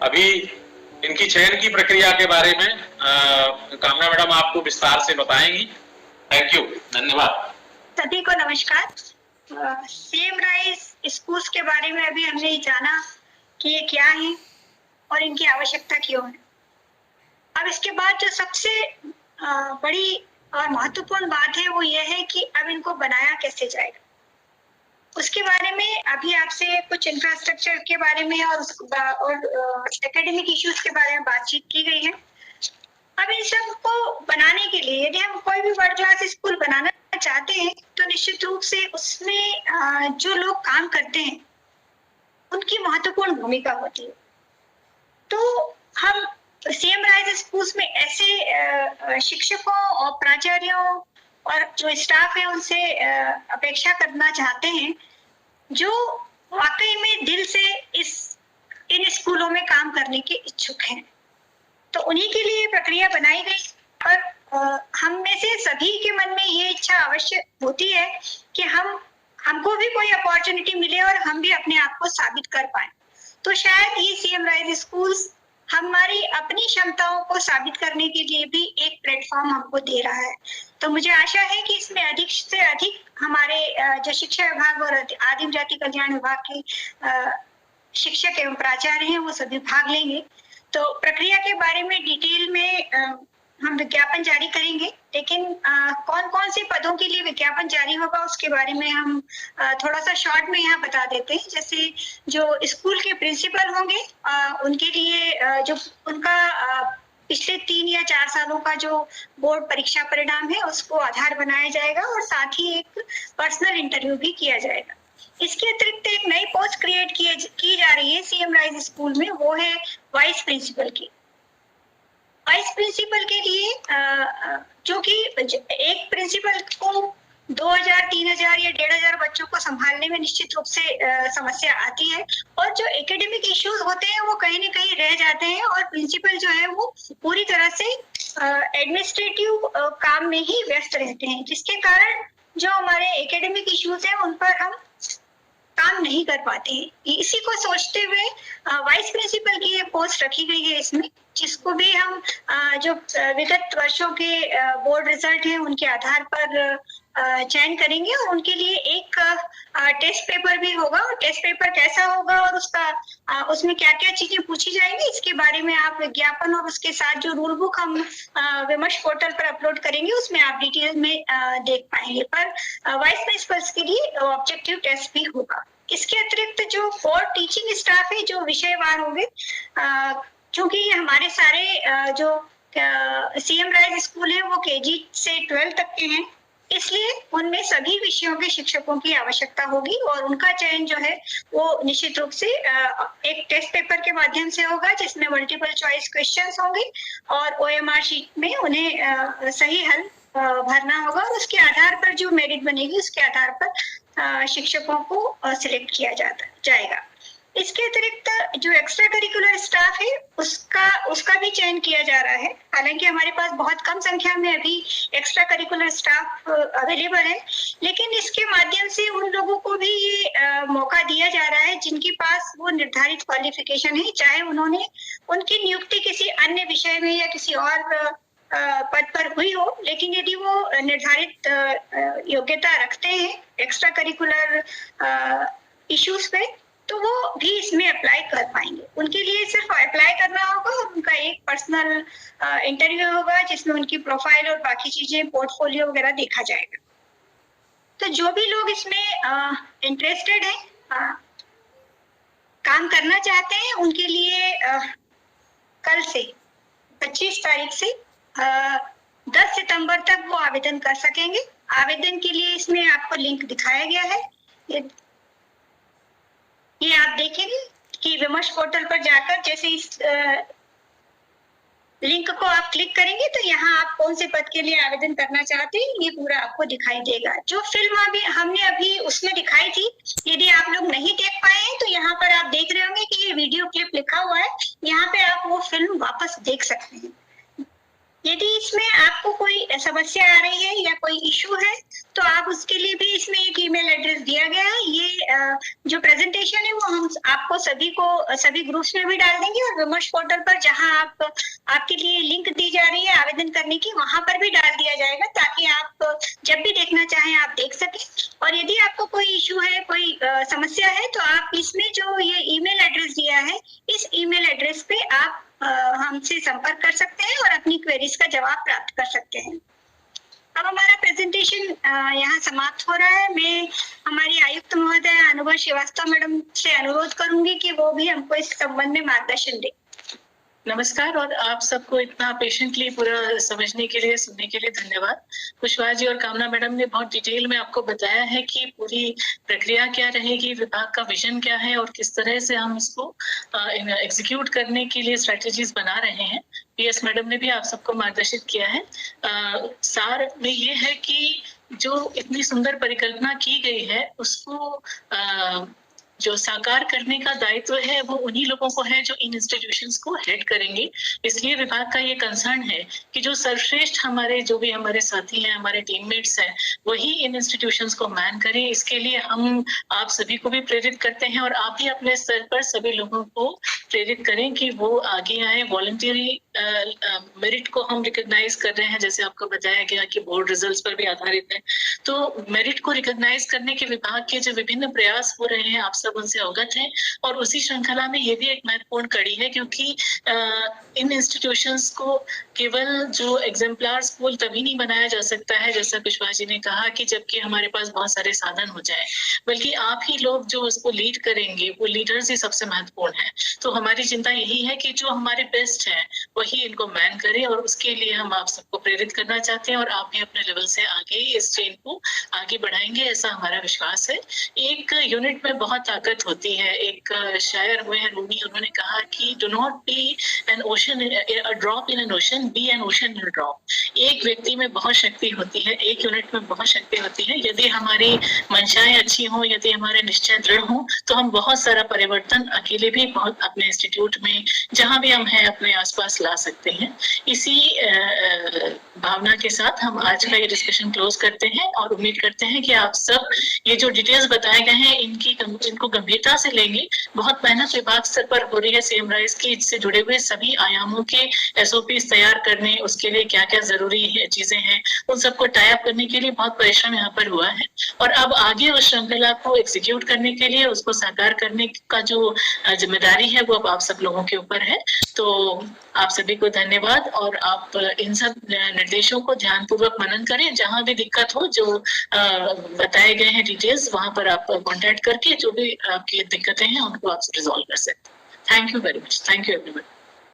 अभी इनकी चयन की प्रक्रिया के बारे में कामना मैडम आपको विस्तार से बताएंगी। थैंक यू, धन्यवाद। सभी को नमस्कार। सीएम राइज स्कूल्स के बारे में अभी हमने जाना कि ये क्या है और इनकी आवश्यकता क्यों है। अब इसके बाद जो सबसे बड़ी और महत्वपूर्ण बात है वो ये है कि अब इनको बनाया कैसे जाएगा, उसके बारे में अभी आपसे कुछ इंफ्रास्ट्रक्चर के बारे में और एकेडमिक इश्यूज के बारे में बातचीत की गई है। अब इन सब को बनाने के लिए यदि हम कोई भी वर्ल्ड क्लास स्कूल बनाना चाहते हैं तो निश्चित रूप से उसमें जो लोग काम करते हैं उनकी महत्वपूर्ण भूमिका होती है। तो हम सीएम राइज स्कूल्स में ऐसे शिक्षकों और प्राचार्यों और जो स्टाफ है उनसे अपेक्षा करना चाहते हैं जो वाकई में दिल से इन स्कूलों में काम करने के इच्छुक हैं। तो उन्हीं के लिए प्रक्रिया बनाई गई और हम में से सभी के मन में ये इच्छा अवश्य होती है कि हमको भी कोई अपॉर्चुनिटी मिले और हम भी अपने आप को साबित कर पाए। तो शायद ये सीएम राइज स्कूल्स हमारी अपनी क्षमताओं को साबित करने के लिए भी एक प्लेटफॉर्म हमको दे रहा है। तो मुझे आशा है कि इसमें अधिक से अधिक हमारे जो शिक्षा विभाग और आदिम जाति कल्याण विभाग के शिक्षक एवं प्राचार्य हैं वो सभी भाग लेंगे। तो प्रक्रिया के बारे में डिटेल में हम विज्ञापन जारी करेंगे, लेकिन कौन कौन से पदों के लिए विज्ञापन जारी होगा उसके बारे में हम थोड़ा सा शॉर्ट में यहाँ बता देते हैं। जैसे जो स्कूल के प्रिंसिपल होंगे उनके लिए जो उनका पिछले 3 या 4 सालों का जो बोर्ड परीक्षा परिणाम है उसको आधार बनाया जाएगा और साथ ही एक पर्सनल इंटरव्यू भी किया जाएगा। इसके अतिरिक्त एक नई पोस्ट क्रिएट की जा रही है सीएम राइज स्कूल में, वो है वाइस प्रिंसिपल की। वाइस प्रिंसिपल के लिए जो कि एक प्रिंसिपल को 2000, 3000 या 1500 बच्चों को संभालने में निश्चित रूप से समस्या आती है और जो एकेडमिक इश्यूज होते हैं वो कहीं न कहीं रह जाते हैं और प्रिंसिपल जो है वो पूरी तरह से एडमिनिस्ट्रेटिव काम में ही व्यस्त रहते हैं, जिसके कारण जो हमारे एकेडमिक इश्यूज हैं उन पर हम काम नहीं कर पाते हैं। इसी को सोचते हुए वाइस प्रिंसिपल की ये पोस्ट रखी गई है इसमें, जिसको भी हम जो विगत वर्षों के बोर्ड रिजल्ट हैं उनके आधार पर चयन करेंगे और उनके लिए एक टेस्ट पेपर भी होगा। और टेस्ट पेपर कैसा होगा और उसमें क्या क्या चीजें पूछी जाएंगी इसके बारे में आप विज्ञापन और उसके साथ जो रूल बुक हम विमर्श पोर्टल पर अपलोड करेंगे उसमें आप डिटेल में देख पाएंगे। पर वाइस प्रिंसिपल्स के लिए ऑब्जेक्टिव टेस्ट भी होगा। इसके अतिरिक्त जो बोर्ड टीचिंग स्टाफ है जो विषयवार होंगे, क्योंकि हमारे सारे जो सीएम राइज स्कूल है वो केजी से 12 तक के हैं, इसलिए उनमें सभी विषयों के शिक्षकों की आवश्यकता होगी और उनका चयन जो है वो निश्चित रूप से एक टेस्ट पेपर के माध्यम से होगा जिसमें मल्टीपल चॉइस क्वेश्चंस होंगे और ओएमआर शीट में उन्हें सही हल भरना होगा और उसके आधार पर जो मेरिट बनेगी उसके आधार पर शिक्षकों को सिलेक्ट किया जाएगा। इसके अतिरिक्त जो एक्स्ट्रा करिकुलर स्टाफ है उसका भी चयन किया जा रहा है। हालांकि हमारे पास बहुत कम संख्या में अभी एक्स्ट्रा करिकुलर स्टाफ अवेलेबल है, लेकिन इसके माध्यम से उन लोगों को भी ये मौका दिया जा रहा है जिनके पास वो निर्धारित क्वालिफिकेशन है, चाहे उन्होंने उनकी नियुक्ति किसी अन्य विषय में या किसी और पद पर हुई हो, लेकिन यदि वो निर्धारित योग्यता रखते हैं एक्स्ट्रा करिकुलर इश्यूज पे तो वो भी इसमें अप्लाई कर पाएंगे। उनके लिए सिर्फ अप्लाई करना होगा और उनका एक पर्सनल इंटरव्यू होगा जिसमें उनकी प्रोफाइल और बाकी चीजें पोर्टफोलियो वगैरह देखा जाएगा। तो जो भी लोग इसमें इंटरेस्टेड हैं, काम करना चाहते हैं, उनके लिए कल से 25 तारीख से 10 सितंबर तक वो आवेदन कर सकेंगे। आवेदन के लिए इसमें आपको लिंक दिखाया गया है, ये आप देखेंगे कि विमर्श पोर्टल पर जाकर जैसे इस लिंक को आप क्लिक करेंगे तो यहाँ आप कौन से पद के लिए आवेदन करना चाहते हैं ये पूरा आपको दिखाई देगा। जो फिल्म हमने अभी उसमें दिखाई थी, यदि आप लोग नहीं देख पाए हैं तो यहाँ पर आप देख रहे होंगे कि ये वीडियो क्लिप लिखा हुआ है, यहाँ पे आप वो फिल्म वापस देख सकते हैं। यदि इसमें आपको कोई समस्या आ रही है या कोई इशू है तो आप उसके लिए भी इसमें एक ईमेल एड्रेस दिया गया है। ये जो प्रेजेंटेशन है वो हम आपको सभी ग्रुप्स में भी डाल देंगे, और विमर्श पोर्टल पर जहां आपके लिए लिंक दी जा रही है आवेदन करने की, वहां पर भी डाल दिया जाएगा, ताकि आप जब भी देखना चाहें आप देख सकें। और यदि आपको कोई इशू है, कोई समस्या है, तो आप इसमें जो ये ईमेल एड्रेस दिया है, इस ईमेल एड्रेस पे आप हमसे संपर्क कर सकते हैं और अपनी क्वेरीज का जवाब प्राप्त कर सकते हैं। अब हमारा प्रेजेंटेशन यहाँ समाप्त हो रहा है। मैं हमारी आयुक्त महोदय अनुभव श्रीवास्तव मैडम से अनुरोध करूंगी कि वो भी हमको इस संबंध में मार्गदर्शन दें। नमस्कार, और आप सबको इतना पेशेंटली पूरा समझने के लिए, सुनने के लिए धन्यवाद। कुशवाहा जी और कामना मैडम ने बहुत डिटेल में आपको बताया है कि पूरी प्रक्रिया क्या रहेगी, विभाग का विजन क्या है और किस तरह से हम इसको एग्जीक्यूट करने के लिए स्ट्रेटेजीज बना रहे हैं। पीएस मैडम ने भी आप सबको मार्गदर्शित किया है। सार में ये है कि जो इतनी सुंदर परिकल्पना की गई है उसको जो साकार करने का दायित्व है वो उन्हीं लोगों को है जो इन इंस्टीट्यूशंस को हेड करेंगे। इसलिए विभाग का ये कंसर्न है कि जो सर्वश्रेष्ठ जो भी हमारे साथी हैं, हमारे टीममेट्स हैं, वही इन इंस्टीट्यूशंस को मैन करें। इसके लिए हम आप सभी को भी प्रेरित करते हैं और आप भी अपने स्तर पर सभी लोगों को प्रेरित करें कि वो आगे आए। वॉलंटियरी मेरिट को हम रिकॉग्नाइज कर रहे हैं, जैसे आपको बताया गया कि बोर्ड रिजल्ट्स पर भी आधारित है। तो मेरिट को रिकॉग्नाइज करने के विभाग के जो विभिन्न प्रयास हो रहे हैं, आप सब उनसे अवगत हैं। और उसी श्रृंखला में ये भी एक महत्वपूर्ण कड़ी है, क्योंकि इन इंस्टीट्यूशंस को केवल जो एग्जाम्पलर स्कूल तभी नहीं बनाया जा सकता है, जैसा कुशवाहा जी ने कहा, कि जबकि हमारे पास बहुत सारे साधन हो जाए, बल्कि आप ही लोग जो उसको लीड करेंगे, वो लीडर्स ही सबसे महत्वपूर्ण है। तो हमारी चिंता यही है कि जो हमारे बेस्ट हैं वही इनको मैन करें, और उसके लिए हम आप सबको प्रेरित करना चाहते हैं और आप भी अपने लेवल से आगे इस चेन को आगे बढ़ाएंगे, ऐसा हमारा विश्वास है। एक यूनिट में बहुत ताकत होती है। एक शायर हुए हैं रूमी, उन्होंने कहा कि do not be an ocean, a drop in an ocean, be an ocean in a drop. एक व्यक्ति में बहुत शक्ति होती है, एक यूनिट में बहुत शक्ति होती है। यदि हमारी मंशाएं अच्छी हों, यदि हमारे निश्चय दृढ़ हों, तो हम बहुत सारा परिवर्तन अकेले भी बहुत अपने इंस्टीट्यूट में जहां भी हम हैं अपने आसपास ला सकते हैं। इसी भावना के साथ हम आज का ये डिस्कशन क्लोज करते हैं और उम्मीद करते हैं कि आप सब ये जो डिटेल्स बताए गए हैं इनको गंभीरता से लेंगे। बहुत मेहनत विभाग स्तर पर हो रही है सीएम राइज की, इससे जुड़े हुए सभी आयामों के एसओपीज तैयार करने, उसके लिए क्या क्या जरूरी है चीजें हैं, उन सबको टाई अप करने के लिए बहुत परिश्रम यहाँ पर हुआ है। और अब आगे उस श्रृंखला को एग्जीक्यूट करने के लिए, उसको साकार करने का जो जिम्मेदारी है वो अब आप सब लोगों के ऊपर है। तो आप सभी को धन्यवाद, और आप इन सब निर्देशों को ध्यानपूर्वक मनन करें। जहां भी दिक्कत हो, जो बताए गए हैं डिटेल्स, वहां पर आप कॉन्टेक्ट करके जो भी आपकी दिक्कतें हैं उनको आप रिजॉल्व कर सकते हैं। Thank you very much. Thank you everyone.